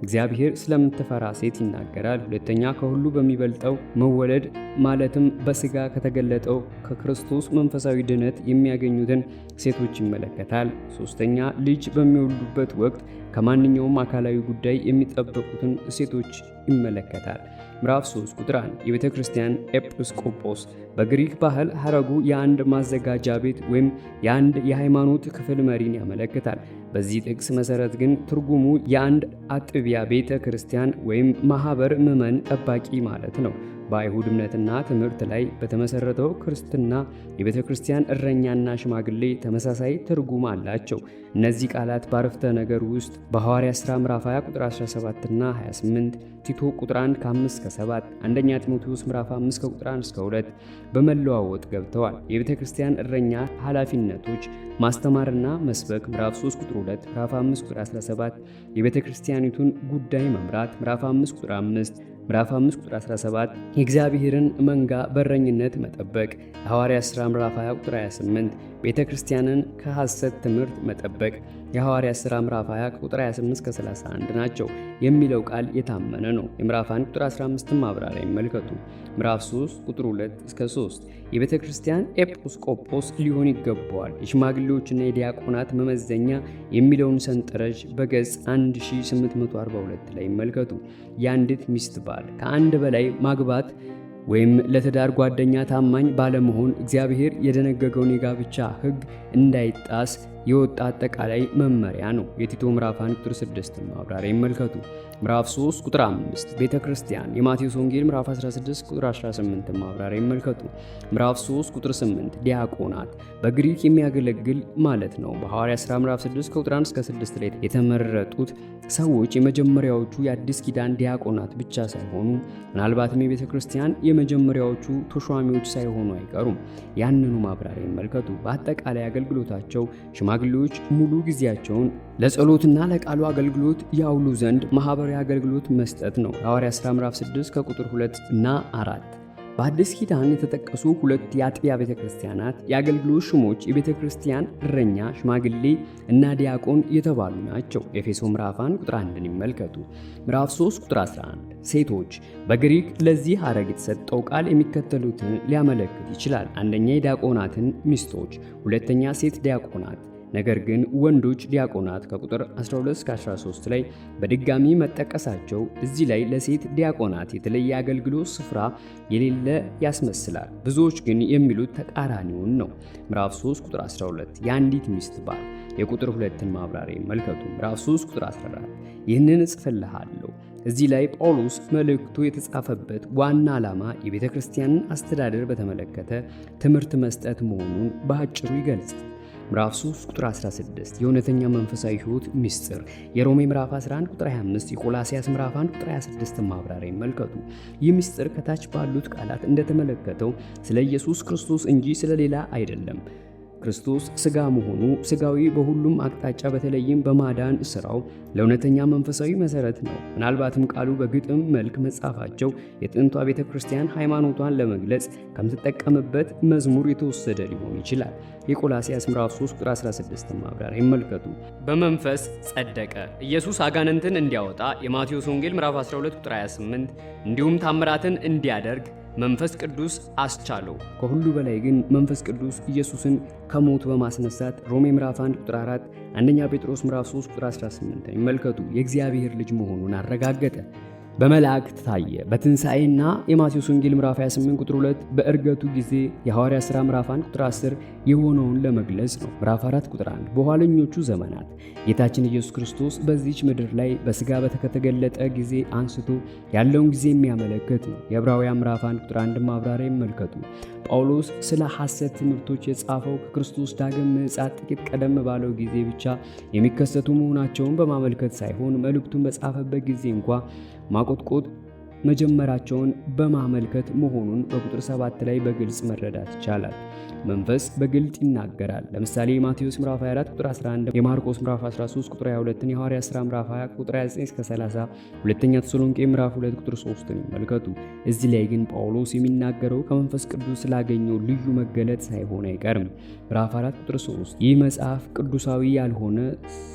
እግዚአብሔር ስለምትፈራ ሴት ይናገራል። ሁለተኛ ከሁሉ በሚበልጠው መወለድ ማለትም በሥጋ ከተገለጠው ከክርስቶስ መንፈሳዊ ድነት የሚያገኙትን ሴቶች ይመለከታል። ሶስተኛ ልጅ በሚወልዱበት ወቅት ከማንኛውም አካላዊ ጉዳይ የሚጠበቁትን ሴቶች ይመለከታል። ምዕራፍ 3 ቁጥር 1 የቤተ ክርስቲያን ኤጲስቆጶስ በግሪክ ባህል ሐረጉ የአንድ ማዘጋጃ ቤት ወይም የአንድ የሃይማኖት ክፍል መሪን ያመለክታል። በዚህ ጥቅስ መሠረት ግን ትርጉሙ የአንድ አጥቢያ ቤተ ክርስቲያን ወይም ማኅበር ምዕመን ጠባቂ ማለት ነው። በአይሁድ እምነትና ትምህርት ላይ በተመሠረተው ክርስትና የቤተ ክርስቲያን እረኛና ሽማግሌ ተመሳሳይ ትርጉም አላቸው። እነዚህ ቃላት በአረፍተ ነገር ውስጥ በሐዋርያት ሥራ ምዕራፍ 20 ቁጥር 17 እና 28፣ ቲቶ ቁጥር 1 ከ5 እስከ 7፣ አንደኛ ጢሞቴዎስ ምዕራፍ 5 ከቁጥር 1 እስከ 2 በመለዋወጥ ገብተዋል። የቤተ ክርስቲያን እረኛ ኃላፊነቶች ማስተማርና መስበክ ምዕራፍ 3 ቁጥር 2፣ ምዕራፍ 5 ቁጥር 17፣ የቤተ ክርስቲያኒቱን ጉዳይ መምራት ምዕራፍ 5 ቁጥር 5፣ ምዕራፍ 5 ቁጥር 17፣ የእግዚአብሔርን መንጋ በረኝነት መጠበቅ የሐዋርያት ሥራ ምዕራፍ 20 ቁጥር 28፣ ቤተ ክርስቲያንን ከሐሰት ትምህርት መጠበቅ የሐዋርያት ሥራ ምዕራፍ 20 ቁጥር 28 እስከ 31 ናቸው የሚለው ቃል የታመነ ነው። የምዕራፍ 1 ቁጥር 15 ማብራሪያ ይመልከቱ። ምዕራፍ 3 ቁጥር 2 እስከ 3 የቤተ ክርስቲያን ኤጲስቆጶስ ሊሆን ይገባዋል። የሽማግሌዎችና የዲያቆናት መመዘኛ የሚለውን ሰንጠረዥ በገጽ 1842 ላይ ይመልከቱ። የአንዲት ሚስት ባል ከአንድ በላይ ማግባት ወይም ለትዳር ጓደኛ ታማኝ ባለመሆን እግዚአብሔር የደነገገውን የጋብቻ ሕግ እንዳይጣስ የወጣ አጠቃላይ መመሪያ ነው። የቲቶ ምዕራፍ 1 ቁጥር 6 ማብራሪያ ይመልከቱ። ምዕራፍ 3 ቁጥር 5 ቤተ ክርስቲያን የማቴዎስ ወንጌል ምዕራፍ 16 ቁጥር 18 ማብራሪያ ይመልከቱ። ምዕራፍ 3 ቁጥር 8 ዲያቆናት በግሪክ የሚያገለግል ማለት ነው። በሐዋርያት ሥራ ምዕራፍ 6 ከቁጥር 1 እስከ 6 ላይ የተመረጡት ሰዎች የመጀመሪያዎቹ የአዲስ ኪዳን ዲያቆናት ብቻ ሳይሆኑ ምናልባትም የቤተ ክርስቲያን የመጀመሪያዎቹ ተሿሚዎች ሳይሆኑ አይቀሩም። ያንኑ ማብራሪያ ይመልከቱ። በአጠቃላይ አገልግሎታቸው ሽማግሌዎች ሙሉ ጊዜያቸውን ለጸሎትና ለቃሉ አገልግሎት ያውሉ ዘንድ ማህበራዊ አገልግሎት መስጠት ነው። ሐዋርያት ሥራ ምዕራፍ 6 ከቁጥር 2 እና 4። በአዲስ ኪዳን የተጠቀሱ ሁለት የአጥቢያ ቤተ ክርስቲያናት የአገልግሎት ሹሞች የቤተ ክርስቲያን እረኛ፣ ሽማግሌ እና ዲያቆን የተባሉ ናቸው። ኤፌሶ ምዕራፍ 1 ቁጥር 1ን ይመልከቱ። ምዕራፍ 3 ቁጥር 11 ሴቶች በግሪክ ለዚህ ሐረግ የተሰጠው ቃል የሚከተሉትን ሊያመለክት ይችላል። አንደኛ የዲያቆናትን ሚስቶች፣ ሁለተኛ ሴት ዲያቆናት። ነገር ግን ወንዶች ዲያቆናት ከቁጥር 12 እስከ 13 ላይ በድጋሚ መጠቀሳቸው እዚህ ላይ ለሴት ዲያቆናት የተለየ አገልግሎት ስፍራ የሌለ ያስመስላል። ብዙዎች ግን የሚሉት ተቃራኒውን ነው። ምዕራፍ 3 ቁጥር 12 የአንዲት ሚስት ባል የቁጥር 2ን ማብራሪያ ይመልከቱ። ምዕራፍ 3 ቁጥር 14 ይህንን እጽፍልሃለሁ። እዚህ ላይ ጳውሎስ መልእክቱ የተጻፈበት ዋና ዓላማ የቤተ ክርስቲያንን አስተዳደር በተመለከተ ትምህርት መስጠት መሆኑን በአጭሩ ይገልጻል። ምዕራፍ 3 ቁጥር 16 የእውነተኛ መንፈሳዊ ሕይወት ምስጢር የሮሜ ምዕራፍ 11 ቁጥር 25 የቆላስያስ ምዕራፍ 1 ቁጥር 26 ማብራሪያ ይመልከቱ። ይህ ምስጢር ከታች ባሉት ቃላት እንደተመለከተው ስለ ኢየሱስ ክርስቶስ እንጂ ስለሌላ አይደለም። ክርስቶስ ሥጋ መሆኑ ሥጋዊ በሁሉም አቅጣጫ በተለይም በማዳን ሥራው ለእውነተኛ መንፈሳዊ መሠረት ነው። ምናልባትም ቃሉ በግጥም መልክ መጻፋቸው የጥንቷ ቤተ ክርስቲያን ሃይማኖቷን ለመግለጽ ከምትጠቀምበት መዝሙር የተወሰደ ሊሆን ይችላል። የቆላስያስ ምዕራፍ 3 ቁጥር 16 ማብራሪያ ይመልከቱ። በመንፈስ ጸደቀ ኢየሱስ አጋንንትን እንዲያወጣ የማቴዎስ ወንጌል ምዕራፍ 12 ቁጥር 28 እንዲሁም ታምራትን እንዲያደርግ መንፈስ ቅዱስ አስቻለው። ከሁሉ በላይ ግን መንፈስ ቅዱስ ኢየሱስን ከሞት በማስነሳት ሮሜ ምዕራፍ 1 ቁጥር 4፣ አንደኛ ጴጥሮስ ምዕራፍ 3 ቁጥር 18 ይመልከቱ የእግዚአብሔር ልጅ መሆኑን አረጋገጠ። በመላእክት ታየ። በትንሣኤና የማቴዎስ ወንጌል ምዕራፍ 28 ቁጥር 2 በእርገቱ ጊዜ የሐዋርያት ሥራ ምዕራፍ 1 ቁጥር 10 የሆነውን ለመግለጽ ነው። ምዕራፍ 4 ቁጥር 1 በኋለኞቹ ዘመናት ጌታችን ኢየሱስ ክርስቶስ በዚች ምድር ላይ በሥጋ በተገለጠ ጊዜ አንስቶ ያለውን ጊዜ የሚያመለክት ነው። የዕብራውያን ምዕራፍ 1 ቁጥር 1 ማብራሪያ ይመልከቱ። ጳውሎስ ስለ ሐሰት ትምህርቶች የጻፈው ከክርስቶስ ዳግም ምጽአት ጥቂት ቀደም ባለው ጊዜ ብቻ የሚከሰቱ መሆናቸውን በማመልከት ሳይሆን መልእክቱን በጻፈበት ጊዜ እንኳ ማቆጥቆጥ መጀመራቸውን በማመልከት መሆኑን በቁጥር 7 ላይ በግልጽ መረዳት ይቻላል። መንፈስ በግልጥ ይናገራል። ለምሳሌ የማቴዎስ ምዕራፍ 24 ቁጥር 11፣ የማርቆስ ምዕራፍ 13 ቁጥር 22፣ የሐዋርያት ሥራ ምዕራፍ 20 ቁጥር 29 እስከ 30፣ ሁለተኛ ተሰሎንቄ ምዕራፍ 2 ቁጥር 3ን ይመልከቱ። እዚህ ላይ ግን ጳውሎስ የሚናገረው ከመንፈስ ቅዱስ ስላገኘው ልዩ መገለጥ ሳይሆን አይቀርም። ምዕራፍ 4 ቁጥር 3 ይህ መጽሐፍ ቅዱሳዊ ያልሆነ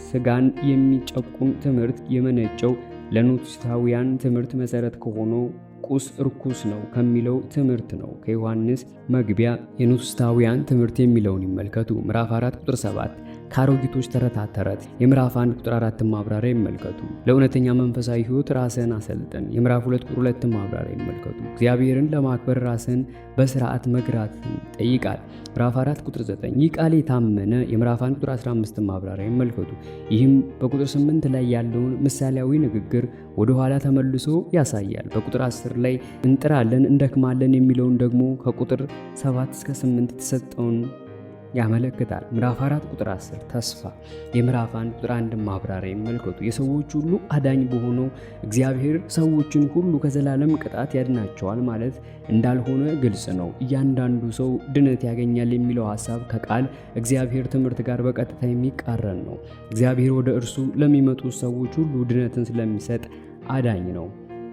ሥጋን የሚጨቁን ትምህርት የመነጨው ለኖቲስታውያን ትምህርት መሠረት ከሆነው ቁስ ርኩስ ነው ከሚለው ትምህርት ነው። ከዮሐንስ መግቢያ የኖቲስታውያን ትምህርት የሚለውን ይመልከቱ። ምዕራፍ 4 ቁጥር 7 ከአሮጊቶች ተረታ ተረት የምዕራፍ 1 ቁጥር 4 ማብራሪያ ይመልከቱ። ለእውነተኛ መንፈሳዊ ሕይወት ራስህን አሰልጥን የምዕራፍ 2 ቁጥር 2 ማብራሪያ ይመልከቱ። እግዚአብሔርን ለማክበር ራስህን በስርዓት መግራትን ጠይቃል። ምዕራፍ 4 ቁጥር 9 ይህ ቃል የታመነ የምዕራፍ 1 ቁጥር 15 ማብራሪያ ይመልከቱ። ይህም በቁጥር 8 ላይ ያለውን ምሳሌያዊ ንግግር ወደ ኋላ ተመልሶ ያሳያል። በቁጥር 10 ላይ እንጥራለን እንደክማለን የሚለውን ደግሞ ከቁጥር 7 እስከ 8 የተሰጠውን ያመለክታል። ምዕራፍ 4 ቁጥር 10 ተስፋ የምዕራፍ 1 ቁጥር 1 ማብራሪያ ይመልከቱ። የሰዎች ሁሉ አዳኝ በሆነው እግዚአብሔር ሰዎችን ሁሉ ከዘላለም ቅጣት ያድናቸዋል ማለት እንዳልሆነ ግልጽ ነው። እያንዳንዱ ሰው ድነት ያገኛል የሚለው ሐሳብ ከቃል እግዚአብሔር ትምህርት ጋር በቀጥታ የሚቃረን ነው። እግዚአብሔር ወደ እርሱ ለሚመጡ ሰዎች ሁሉ ድነትን ስለሚሰጥ አዳኝ ነው።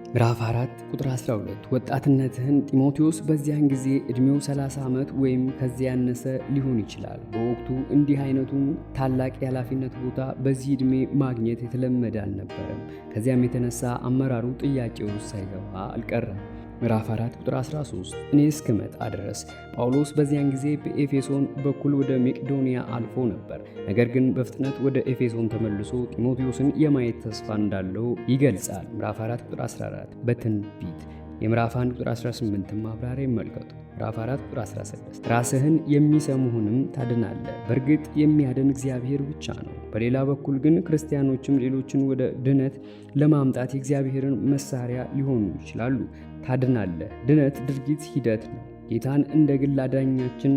ምዕራፍ 4 ቁጥር 12 ወጣትነትህን ጢሞቴዎስ በዚያን ጊዜ ዕድሜው 30 ዓመት ወይም ከዚያ ያነሰ ሊሆን ይችላል። በወቅቱ እንዲህ አይነቱን ታላቅ የኃላፊነት ቦታ በዚህ ዕድሜ ማግኘት የተለመደ አልነበረም። ከዚያም የተነሳ አመራሩ ጥያቄ ውስጥ ሳይገባ አልቀረም። ምዕራፍ 4 ቁጥር 13 እኔ እስክመጣ ድረስ ጳውሎስ በዚያን ጊዜ በኤፌሶን በኩል ወደ መቄዶንያ አልፎ ነበር። ነገር ግን በፍጥነት ወደ ኤፌሶን ተመልሶ ጢሞቴዎስን የማየት ተስፋ እንዳለው ይገልጻል። ምዕራፍ 4 ቁጥር 14 በትንቢት የምዕራፍ 1 ቁጥር 18 ማብራሪያ ይመልከቱ። ምዕራፍ 4 ቁጥር 16 ራስህን የሚሰሙህንም ታድናለህ። በእርግጥ የሚያድን እግዚአብሔር ብቻ ነው። በሌላ በኩል ግን ክርስቲያኖችም ሌሎችን ወደ ድነት ለማምጣት የእግዚአብሔርን መሳሪያ ሊሆኑ ይችላሉ። ታድናለህ። ድነት ድርጊት ሂደት ነው። ጌታን እንደ ግል አዳኛችን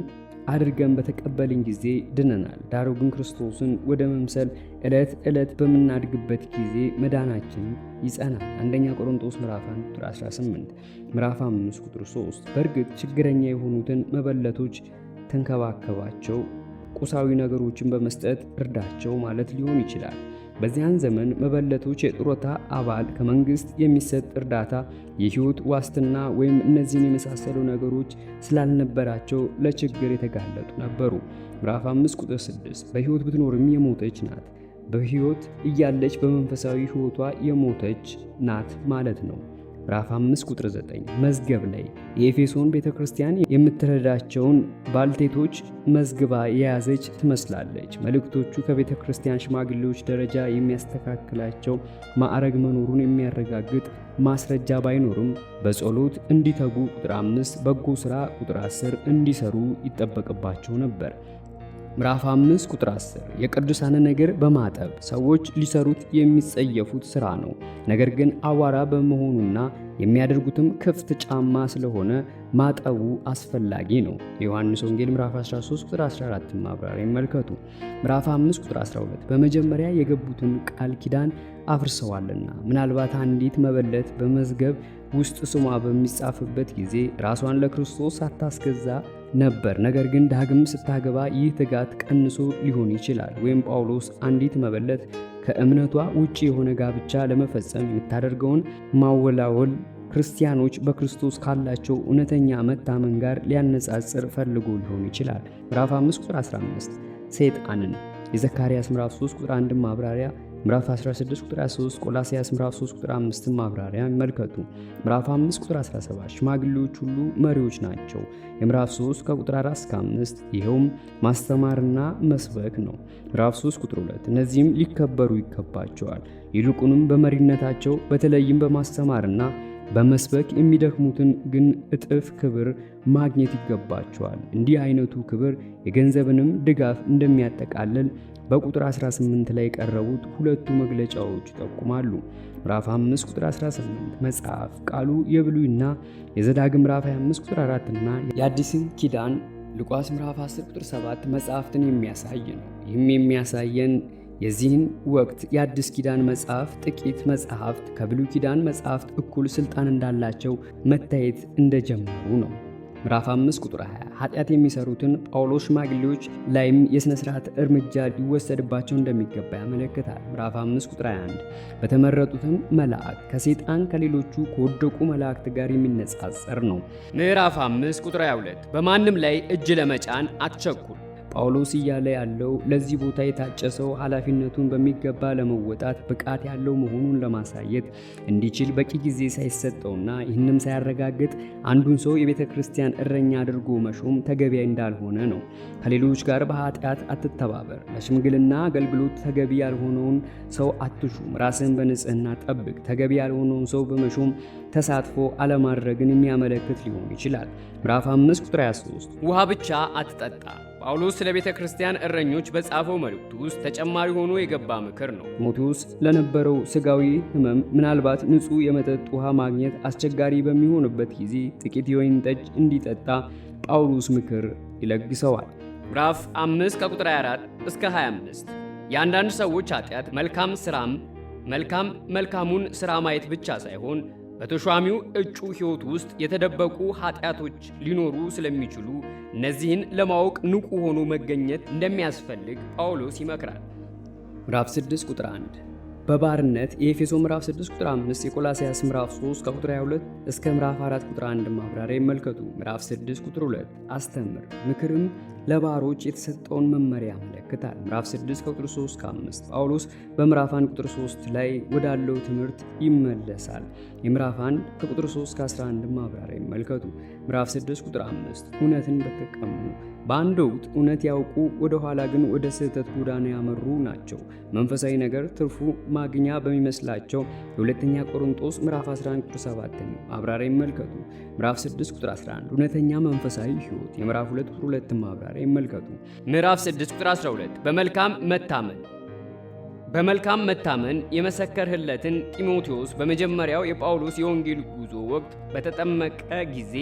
አድርገን በተቀበልን ጊዜ ድነናል። ዳሩ ግን ክርስቶስን ወደ መምሰል ዕለት ዕለት በምናድግበት ጊዜ መዳናችን ይጸናል። አንደኛ ቆሮንቶስ ምዕራፍ 1 ቁጥር 18 ምዕራፍ 5 ቁጥር 3 በእርግጥ ችግረኛ የሆኑትን መበለቶች ተንከባከባቸው፣ ቁሳዊ ነገሮችን በመስጠት እርዳቸው ማለት ሊሆን ይችላል። በዚያን ዘመን መበለቶች የጡረታ አባል፣ ከመንግስት የሚሰጥ እርዳታ፣ የህይወት ዋስትና ወይም እነዚህን የመሳሰሉ ነገሮች ስላልነበራቸው ለችግር የተጋለጡ ነበሩ። ምዕራፍ 5 ቁጥር 6 በህይወት ብትኖርም የሞተች ናት። በህይወት እያለች በመንፈሳዊ ህይወቷ የሞተች ናት ማለት ነው። ምዕራፍ 5 ቁጥር 9 መዝገብ ላይ የኤፌሶን ቤተክርስቲያን የምትረዳቸውን ባልቴቶች መዝግባ የያዘች ትመስላለች። መልእክቶቹ ከቤተክርስቲያን ሽማግሌዎች ደረጃ የሚያስተካክላቸው ማዕረግ መኖሩን የሚያረጋግጥ ማስረጃ ባይኖርም በጸሎት እንዲተጉ ቁጥር 5 በጎ ሥራ ቁጥር 10 እንዲሰሩ ይጠበቅባቸው ነበር። ምዕራፍ 5 ቁጥር 10 የቅዱሳንን እግር በማጠብ ሰዎች ሊሰሩት የሚጸየፉት ሥራ ነው። ነገር ግን አዋራ በመሆኑና የሚያደርጉትም ክፍት ጫማ ስለሆነ ማጠቡ አስፈላጊ ነው። የዮሐንስ ወንጌል ምዕራፍ 13 ቁጥር 14 ማብራሪያ ይመልከቱ። ምዕራፍ 5 ቁጥር 12 በመጀመሪያ የገቡትን ቃል ኪዳን አፍርሰዋልና። ምናልባት አንዲት መበለት በመዝገብ ውስጥ ስሟ በሚጻፍበት ጊዜ ራሷን ለክርስቶስ ሳታስገዛ ነበር። ነገር ግን ዳግም ስታገባ ይህ ትጋት ቀንሶ ሊሆን ይችላል። ወይም ጳውሎስ አንዲት መበለት ከእምነቷ ውጪ የሆነ ጋብቻ ለመፈጸም የምታደርገውን ማወላወል ክርስቲያኖች በክርስቶስ ካላቸው እውነተኛ መታመን ጋር ሊያነጻጽር ፈልጎ ሊሆን ይችላል። ምዕራፍ 5 ቁጥር 15 ሰይጣንን የዘካርያስ ምዕራፍ 3 ቁጥር 1 ማብራሪያ፣ ምዕራፍ 16 ቁጥር 23 ቆላስይስ ምዕራፍ 3 ቁጥር 5 ማብራሪያ ይመልከቱ። ምዕራፍ 5 ቁጥር 17 ሽማግሌዎች ሁሉ መሪዎች ናቸው። የምዕራፍ 3 ከቁጥር 4 እስከ 5 ይኸውም ማስተማርና መስበክ ነው። ምዕራፍ 3 ቁጥር 2 እነዚህም ሊከበሩ ይገባቸዋል። ይልቁንም በመሪነታቸው በተለይም በማስተማርና በመስበክ የሚደክሙትን ግን እጥፍ ክብር ማግኘት ይገባቸዋል። እንዲህ አይነቱ ክብር የገንዘብንም ድጋፍ እንደሚያጠቃልል በቁጥር 18 ላይ የቀረቡት ሁለቱ መግለጫዎች ይጠቁማሉ። ምዕራፍ 5 ቁጥር 18 መጽሐፍ ቃሉ የብሉይና የዘዳግም ምዕራፍ 25 ቁጥር 4 እና የአዲስን ኪዳን ሉቃስ ምዕራፍ 10 ቁጥር 7 መጽሐፍትን የሚያሳይ ነው። ይህም የሚያሳየን የዚህን ወቅት የአዲስ ኪዳን መጽሐፍ ጥቂት መጽሐፍት ከብሉይ ኪዳን መጽሐፍት እኩል ስልጣን እንዳላቸው መታየት እንደጀመሩ ነው። ምዕራፍ 5 ቁጥር 20 ኃጢአት የሚሰሩትን ጳውሎስ ሽማግሌዎች ላይም የሥነ ሥርዓት እርምጃ ሊወሰድባቸው እንደሚገባ ያመለክታል። ምዕራፍ 5 ቁጥር 21 በተመረጡትም መላእክት ከሰይጣን ከሌሎቹ ከወደቁ መላእክት ጋር የሚነጻጸር ነው። ምዕራፍ 5 ቁጥር 22 በማንም ላይ እጅ ለመጫን አትቸኩል፣ ጳውሎስ እያለ ያለው ለዚህ ቦታ የታጨ ሰው ኃላፊነቱን በሚገባ ለመወጣት ብቃት ያለው መሆኑን ለማሳየት እንዲችል በቂ ጊዜ ሳይሰጠውና ይህንም ሳያረጋግጥ አንዱን ሰው የቤተ ክርስቲያን እረኛ አድርጎ መሾም ተገቢ እንዳልሆነ ነው። ከሌሎች ጋር በኃጢአት አትተባበር፣ ለሽምግልና አገልግሎት ተገቢ ያልሆነውን ሰው አትሹም፣ ራስን በንጽህና ጠብቅ። ተገቢ ያልሆነውን ሰው በመሾም ተሳትፎ አለማድረግን የሚያመለክት ሊሆን ይችላል። ምዕራፍ 5 ቁጥር 23 ውሃ ብቻ አትጠጣ። ጳውሎስ ስለ ቤተ ክርስቲያን እረኞች በጻፈው መልእክቱ ውስጥ ተጨማሪ ሆኖ የገባ ምክር ነው። ጢሞቴዎስ ለነበረው ስጋዊ ሕመም ምናልባት ንጹሕ የመጠጥ ውሃ ማግኘት አስቸጋሪ በሚሆንበት ጊዜ ጥቂት የወይን ጠጅ እንዲጠጣ ጳውሎስ ምክር ይለግሰዋል። ምዕራፍ 5 ከቁጥር 24 እስከ 25 የአንዳንድ ሰዎች ኃጢአት መልካሙን ሥራ ማየት ብቻ ሳይሆን በተሿሚው እጩ ሕይወት ውስጥ የተደበቁ ኃጢአቶች ሊኖሩ ስለሚችሉ እነዚህን ለማወቅ ንቁ ሆኖ መገኘት እንደሚያስፈልግ ጳውሎስ ይመክራል። ምዕራፍ 6 ቁጥር 1 በባርነት የኤፌሶ ምዕራፍ 6 ቁጥር 5 የቆላስይስ ምዕራፍ 3 ከቁጥር 22 እስከ ምዕራፍ 4 ቁጥር 1 ማብራሪያ ይመልከቱ። ምዕራፍ 6 ቁጥር 2 አስተምር፣ ምክርም ለባሮች የተሰጠውን መመሪያ ያመለክታል። ምዕራፍ 6 ከቁጥር 3 እስከ 5 ጳውሎስ በምዕራፍ 1 ቁጥር 3 ላይ ወዳለው ትምህርት ይመለሳል። የምዕራፍ 1 ከቁጥር 3 እስከ 11 ማብራሪያ ይመልከቱ። ምዕራፍ 6 ቁጥር 5 እውነትን በተቀሙ በአንድ ወቅት እውነት ያውቁ ወደ ኋላ ግን ወደ ስህተት ጎዳና ያመሩ ናቸው። መንፈሳዊ ነገር ትርፉ ማግኛ በሚመስላቸው የሁለተኛ ቆሮንቶስ ምዕራፍ 11 ቁጥር 7 ማብራሪያ ይመልከቱ። ምዕራፍ 6 ቁጥር 11 እውነተኛ መንፈሳዊ ሕይወት የምዕራፍ 2 ቁጥር 2 ማብራሪያ ይመልከቱ። ምዕራፍ 6 ቁጥር 12 በመልካም መታመን የመሰከርህለትን ጢሞቴዎስ በመጀመሪያው የጳውሎስ የወንጌል ጉዞ ወቅት በተጠመቀ ጊዜ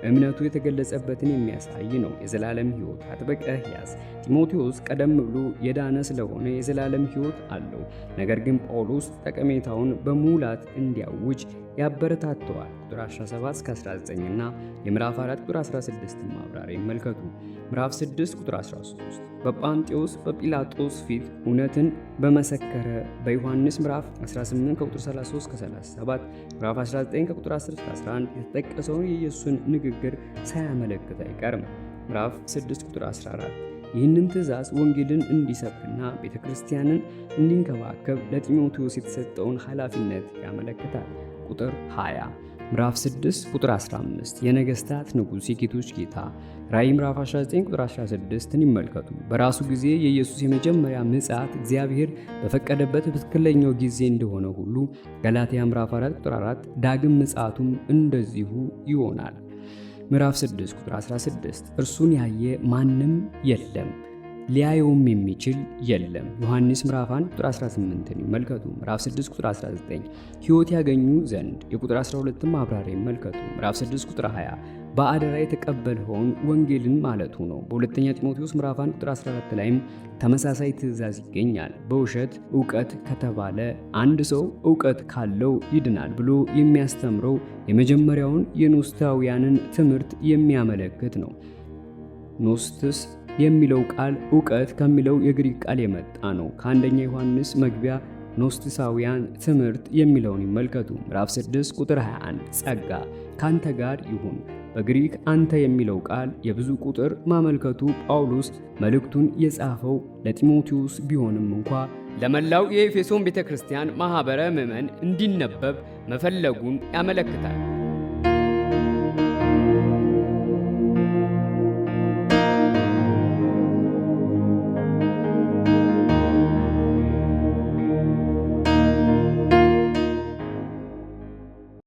እምነቱ የተገለጸበትን የሚያሳይ ነው። የዘላለም ሕይወት አጥብቀህ ያዝ። ጢሞቴዎስ ቀደም ብሎ የዳነ ስለሆነ የዘላለም ሕይወት አለው። ነገር ግን ጳውሎስ ጠቀሜታውን በሙላት እንዲያውጅ ያበረታተዋል። ቁጥር 17 እስከ 19 እና የምዕራፍ 4 ቁጥር 16 ማብራሪያ ይመልከቱ። ምዕራፍ 6 ቁጥር 13 በጳንጤዎስ በጲላጦስ ፊት እውነትን በመሰከረ በዮሐንስ ምዕራፍ 18 ከቁጥር 33 እስከ 37 ምዕራፍ 19 ከቁጥር 10 እስከ 11 የተጠቀሰውን የኢየሱስን ንግግር ሳያመለክት አይቀርም። ምዕራፍ 6 ቁጥር 14 ይህንን ትእዛዝ ወንጌልን እንዲሰብክና ቤተ ክርስቲያንን እንዲንከባከብ ለጢሞቴዎስ የተሰጠውን ኃላፊነት ያመለክታል። ቁጥር 20 ምዕራፍ 6 ቁጥር 15 የነገስታት ንጉሥ የጌቶች ጌታ ራእይ ምዕራፍ 19 ቁጥር 16ን ይመልከቱ። በራሱ ጊዜ የኢየሱስ የመጀመሪያ ምጽአት እግዚአብሔር በፈቀደበት በትክክለኛው ጊዜ እንደሆነ ሁሉ ገላትያ ምዕራፍ 4 ቁጥር 4 ዳግም ምጽአቱም እንደዚሁ ይሆናል። ምዕራፍ 6 ቁጥር 16 እርሱን ያየ ማንም የለም ሊያየውም የሚችል የለም። ዮሐንስ ምዕራፍ 1 ቁጥር 18ን ይመልከቱ። ምዕራፍ 6 ቁጥር 19 ሕይወት ያገኙ ዘንድ የቁጥር 12ን ማብራሪያ ይመልከቱ። ምዕራፍ 6 ቁጥር 20 በአደራ የተቀበልኸውን ወንጌልን ማለቱ ነው። በሁለተኛ ጢሞቴዎስ ምዕራፍ 1 ቁጥር 14 ላይም ተመሳሳይ ትእዛዝ ይገኛል። በውሸት ዕውቀት ከተባለ አንድ ሰው ዕውቀት ካለው ይድናል ብሎ የሚያስተምረው የመጀመሪያውን የኖስታውያንን ትምህርት የሚያመለክት ነው። ኖስትስ የሚለው ቃል ዕውቀት ከሚለው የግሪክ ቃል የመጣ ነው። ከአንደኛ ዮሐንስ መግቢያ ኖስቲሳውያን ትምህርት የሚለውን ይመልከቱ። ምዕራፍ 6 ቁጥር 21 ጸጋ ካንተ ጋር ይሁን። በግሪክ አንተ የሚለው ቃል የብዙ ቁጥር ማመልከቱ ጳውሎስ መልእክቱን የጻፈው ለጢሞቴዎስ ቢሆንም እንኳ ለመላው የኤፌሶን ቤተክርስቲያን ማኅበረ ምዕመን እንዲነበብ መፈለጉን ያመለክታል።